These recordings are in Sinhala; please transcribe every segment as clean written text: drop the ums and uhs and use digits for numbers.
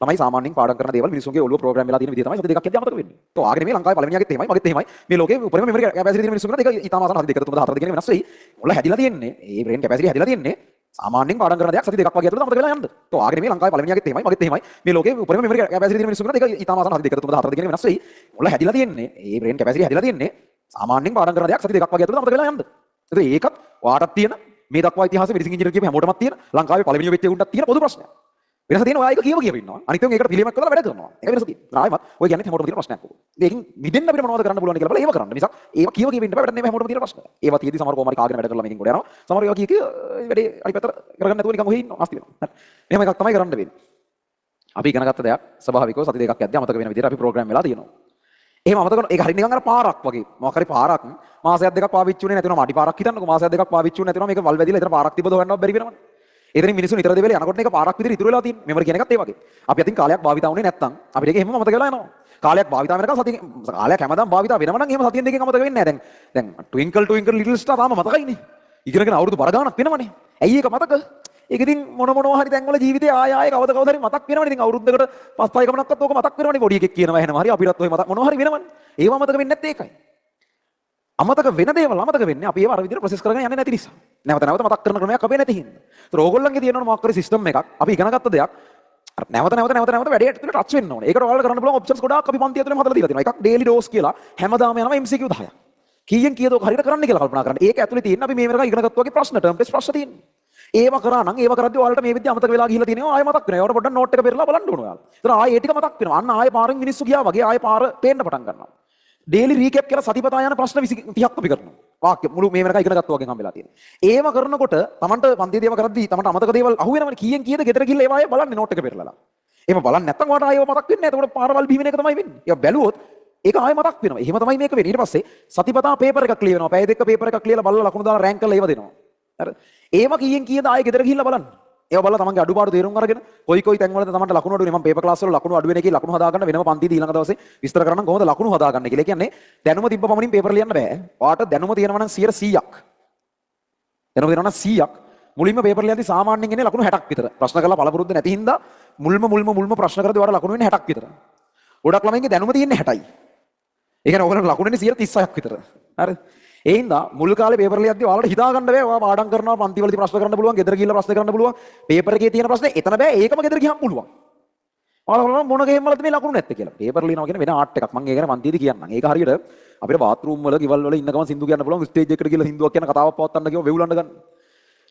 තමයි සාමාන්‍යයෙන් පාඩම් කරන දේවල් මිනිස්සුන්ගේ ඔළුව ප්‍රෝග්‍රෑම් වෙලා තියෙන විදිය තමයි සති දෙකක් යද්දී අමතක වෙන්නේ. તો ආගෙන මේ ලංකාවේ පළවෙනියගෙත් එහෙමයි මගෙත් එහෙමයි. මේ ලෝකේ උපරිම මෙමරි කැපැසිටි තියෙන මිනිස්සුන්ට ඒක ඊටම ආසන්න සති දෙක තුන 4 දෙකකින් වෙනස් වෙයි. ඔයාලා හැදිලා තියෙන්නේ. මේ බ්‍රේන් කැපැසිටි හැදිලා තියෙන්නේ සාමාන්‍යයෙන් පාඩම් කරන දෙයක් සති දෙකක් වගේ ඇතුළත අමතක වෙලා යන්න. તો ආගෙන මේ ලංකාවේ පළවෙනියගෙත් එහෙමයි මගෙත් එහෙමයි. මේ ලෝකේ උපරිම මෙමරි කැපැසිටි තියෙන මිනිස්සුන්ට ඒක ඊටම ආසන්න සති දෙක තුන 4 දෙකකින් වෙනස් වෙයි. ඔයාලා හැදිලා තියෙන්නේ. මේ බ්‍රේන් කැපැසිටි හැදිලා තියෙන්නේ සාමාන්‍යයෙන් පාඩම් කරන දෙයක් සති දෙකක් වගේ ඇතුළත අමතක වෙලා යන්න. ඒකත් ඔයාටත් තියෙන මේ දක්වා ඉතිහාසයේ මෙඩිසින් ඉංජිනේර කියපු හැමෝටම තියෙන ලංකාවේ පළවෙනිය වෙච්ච උන්ටත් තියෙන පොදු ප්‍රශ්නයක්. වෙනස තියෙන ඔයා එක කියව ඉන්නවා. අනිත් උන් ඒකට පිළියමක් කරලා වැඩ කරනවා. ඒක වෙනස තියෙනවා. ආයෙමත් ඔය කියන්නේ හැමෝටම තියෙන ප්‍රශ්නයක් ඕක. මේකෙන් මිදෙන්න අපිට මොනවද කරන්න පුළුවන් කියලා බලලා ඒව කරන්න. මිසක් ඒව කියව ඉන්න බෑ. වැඩ නෙමෙයි හැමෝටම තියෙන ප්‍රශ්න. ඒවා තියෙදි සමහර කොහොම හරි කාගෙන වැඩ කරලා මේකෙන් ගොඩ යනවා. සමහර ඒවා කී වැඩේ අනිත් පැත්තට කරගන්න නැතුව නිකන් ඔහේ ඉන්නවා. අස්ති වෙනවා. මෙහෙම එකක් තමයි කරන්න වෙන්නේ. අපි ඉගෙන ගත්ත දෙයක් ස්වභාවිකව සති දෙකක් යද්දී අමතක වෙන විදිහට අපි ප්‍රෝග්‍රෑම් වෙලා තියෙනවා. එහෙම අමතක කරන ඒක හරිය නිකන් අර පාරක් වගේ. මොකක් හරි පාරක් මාසයක් දෙකක් පාවිච්චි වුණේ නැති වුණා. මාටි පාරක් හිතන්නකෝ මාසයක් දෙකක් පාවිච්චි වුණේ නැති වුණා. මේක වල් වැදිලා එතන පාරක් තිබ්බද හොයන්නවත් බැරි වෙනවනේ. එතනින් මිනිස්සු නිතර දෙවෙලේ යනකොට මේක පාරක් විදිහට ඉතුරු වෙලා තියෙන්නේ. මෙමරි කියන එකත් ඒ වගේ. අපි අතින් කාලයක් භාවිතා වුණේ නැත්තම් අපිට ඒක එහෙමම අමතක වෙලා යනවා. කාලයක් භාවිතා වෙනකන් සතිය කාලයක් හැමදාම භාවිතා වෙනවනම් එහෙම සතියෙන් දෙකෙන් අමතක වෙන්නේ නැහැ. දැන් ට්වින්කල් ට්වින්කල් ලිටල් ස්ටාර් තාම මතකයිනේ. ඉගෙනගෙන අවුරුදු බර ගාණක් වෙනවනේ. ඇයි ඒක මතක? ඒක ඉතින් මොනවා හරි තැන්වල ජීවිතේ ආය කවදා හරි මතක් වෙනවනේ. ඉතින් අවුරුද්දකට 5 6 ගමනක්වත් ඕක මතක් වෙනවනේ. පොඩි එකෙක් කියනවා එහෙනම් හරි අපිටත් ඔය මතක් මොනවා හරි වෙනවනේ. ඒව මතක වෙන්නේ නැත්තේ ඒකයි. අමතක වෙන දේවල් අමතක වෙන්නේ අපි ඒව අර විදිහට ප්‍රොසෙස් කරගෙන යන්නේ නැති නිසා. නැවත නැවත මතක් කරන ක්‍රමයක් අපේ නැති හින්දා. ඒතර ඕගොල්ලන්ගේ තියෙනවනේ මොකක් හරි සිස්ටම් එකක්. අපි ඉගෙන ගත්ත දෙයක් නැවත වැඩේ ඇතුළේ ටච් වෙන්න ඕනේ. ඒකට ඔයාලට කරන්න පුළුවන් ඔප්ෂන්ස් ගොඩාක් අපි පන්ති ඇතුළේම හදලා දීලා තියෙනවා. එකක් ඩේලි ඩෝස් කියලා හැමදාම යනවා MCQ 10ක්. කීයෙන් කීයද ඔක හරියට කරන්න කියලා කල්පනා කරන්න. ඒක ඇතුළේ තියෙන අපි මේ වෙනකන් ඉගෙන ගත්ත වගේ ප්‍රශ්න ටර්ම් ටෙස්ට් ප්‍රශ්න තියෙනවා. ඒව කරා නම් ඒව කරද්දී ඔයාලට මේ විදිහ අමතක වෙලා ගිහිල්ලා තියෙනවා. ආයෙ මතක් වෙනවා. ඒවට පොඩ්ඩක් නෝට් එක පෙරලා බලන්න ඕන ඔයාලා. ඒතර ආයෙ ඒ ටික මතක් වෙනවා. අන්න ආයෙ පාරෙන් මිනිස්සු ගියා වගේ ආයෙ පාර පේන්න පටන් ගන්නවා. ඩේලි රීකැප් කියලා සතිපතා යන ප්‍රශ්න 30ක් අපි කරනවා. වාක්‍ය මුළු මේ වෙනකන් ඉගෙන ගත්තා වගේ හම්බෙලා තියෙනවා. ඒව කරනකොට Tamanට පන්තියේදී ඒව කරද්දී Tamanට අමතක දේවල් අහු වෙනවනේ. කීයෙන් කීයද ගෙදර ගිහිල්ලා ඒව ආයෙ බලන්නේ නෝට් එක පෙරලා. එහෙම බලන්නේ නැත්නම් ඔයාලට ආයෙ මතක් වෙන්නේ නැහැ. එතකොට පාරවල් බිහිවෙන එක තමයි වෙන්නේ. ඒක බැලුවොත් ඒක ආයෙ මතක් වෙනවා. එහෙම තමයි මේක වෙන්නේ. ඊට පස්සේ සතිපතා පේපර් එකක් ලියනවා. පැය දෙක පේපර් එකක් ලියලා බලලා ලකුණු දාලා රෑන්ක් කරලා ඒව දෙනවා. හරි. ඒව කීයෙන් කීයද ආයෙ ගෙදර ගිහිල්ලා බලන්න. ඒව බලලා තමන්ගේ අඩුපාඩු තේරුම් අරගෙන කොයි තැන්වලද තමන්ට ලකුණු අඩු වෙන්නේ. මම පේපර් ක්ලාස් වල ලකුණු අඩු වෙන එකේ ලකුණු හදාගන්න වෙනම පන්තිදී ඊළඟ දවසේ විස්තර කරන්න කොහොමද ලකුණු හදාගන්නේ කියලා. ඒ කියන්නේ දැනුම තිබ්බ පමණින් පේපර් ලියන්න බෑ. ඔයාට දැනුම තියෙනවා නම් 100%ක්. දැනුම තියෙනවා නම් 100ක් මුලින්ම පේපර් ලියද්දි සාමාන්‍යයෙන් එන්නේ ලකුණු 60ක් විතර. ප්‍රශ්න කරලා පළපුරුද්ද නැති හින්දා මුල්ම ප්‍රශ්න කරද්දී ඔයාලා ලකුණු වෙන්නේ 60ක් විතර. ගොඩක් ළමයින්ගේ දැනුම තියෙන්නේ 60යි. ඒ කියන්නේ ඔයගොල්ලෝ ලකුණු එන්නේ 136ක් විතර. හරිද? ඒ හින්දා මුල් කාලේ පේපර් ලියද්දී ඔයාලට හිතා ගන්න බෑ. ඔයා පාඩම් කරනවා පන්තිවලදී ප්‍රශ්න කරන්න පුළුවන්, ගෙදර ගිහිල්ලා ප්‍රශ්න කරන්න පුළුවන්. පේපර් එකේ තියෙන ප්‍රශ්නේ එතන බෑ. ඒකම ගෙදර ගියහම පුළුවන්. ඔයාලා මොන ගේම් වලද මේ ලකුණු නැත්තේ කියලා. පේපර් ලියනවා කියන්නේ වෙන ආර්ට් එකක්. මම ඒ ගැන පන්තියේදී කියන්නම්. ඒක හරියට අපිට බාත්රූම් වල, ගෙවල් වල ඉන්න ගමන් සින්දු කියන්න පුළුවන්. ස්ටේජ් එකට ගිහලා සින්දුවක් කියන කතාවක් පවත්වන්න ගියම වෙවුලන්න ගන්න.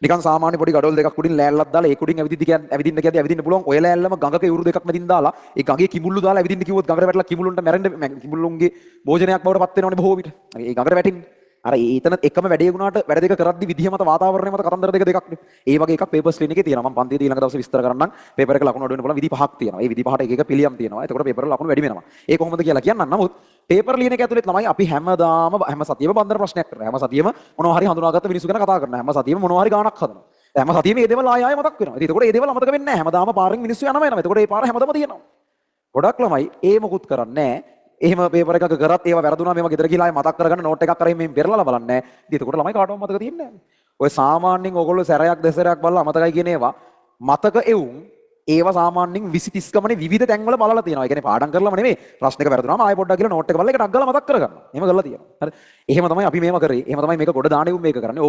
නිකන් සාමාන්‍ය පොඩි ගඩොල් දෙකක් උඩින් ලෑල්ලක් දාලා ඒක උඩින් ඇවිදින්න කියද්දි ඇවිදින්න පුළුවන්. ඔය ලෑල්ලම ගඟක ඉවුරු දෙකක් මැදින් දාලා ඒ ගඟේ කිඹුල්ලු දාලා ඇවිදින්න කිව්වොත් ගඟට වැටලා කිඹුල්ලුන්ට මැරෙන්න කිඹුල්ලුන්ගේ භෝජනයක් බවට පත් වෙනවනේ බොහෝ විට. ඒ ගඟට වැටින්නේ. අර ඒතන එකම වැඩේ වුණාට වැඩ දෙක කරද්දි විදිහ මත වාතාවරණය මත කතන්දර දෙකක්නේ. ඒ වගේ එකක් පේපර්ස් ලියන එකේ තියෙනවා. මම පන්තියේදී ඊළඟ දවසේ විස්තර කරන්නම්. පේපර් එක ලකුණු අඩු වෙන පුළුවන් විදි පහක් තියෙනවා. ඒ විදි පහට එක පිළියම් තියෙනවා. එතකොට පේපර් වල ලකුණු වැඩි වෙනවා. ඒ කොහොමද කියලා කියන්නම්. නමුත් පේපර් ලියන එක ඇතුලේ තමයි අපි හැම සතියෙම බන්ධන ප්‍රශ්නයක් කරනවා. හැම සතියෙම මොනවා හරි හඳුනාගත්ත මිනිස්සු ගැන කතා කරනවා. හැම සතියෙම මොනවා හරි ගාණක් හදනවා. හැම සතියෙම මේ දේවල් ආයෙ මතක් වෙනවා. ඉතින් එතකොට මේ දේවල් අමතක වෙන්නේ නැහැ. හැමදාම පාරෙන් මිනිස්සු යනවා එනවා. එතකොට මේ පාර හැමදාම තියෙනවා. ගොඩක් ළමයි ඒ මොකුත් කරන්නේ නැහැ. එහෙම පේපර් එකක කරත් ඒවා වැරදුනා මේවා ගෙදර ගිහලා ආයෙ මතක් කරගන්න නෝට් එකක් කරගෙන මේ පෙරලලා බලන්නේ නැහැ. ඉතින් එතකොට ළමයි කාටවත් මතක තියන්නේ නැහැ. ඔය සාමාන්‍යයෙන් ඕගොල්ලෝ සැරයක් දෙසරයක් බලලා අමතකයි කියන ඒවා මතක එවුන් ඒවා සාමාන්‍යයෙන් 20 30 ගමනේ විවිධ තැන්වල බලලා තියෙනවා. ඒ කියන්නේ පාඩම් කරලම නෙමෙයි. ප්‍රශ්න එක වැරදුනාම ආයෙ පොඩ්ඩක් ගිහලා නෝට් එක බලලා ඒකට අග්ගලා මතක් කරගන්නවා. එහෙම කරලා තියෙනවා. හරි. එහෙම තමයි අපි මේව කරේ. එහෙම තමයි මේක ගොඩ දාන්නේ මේක කරන්නේ.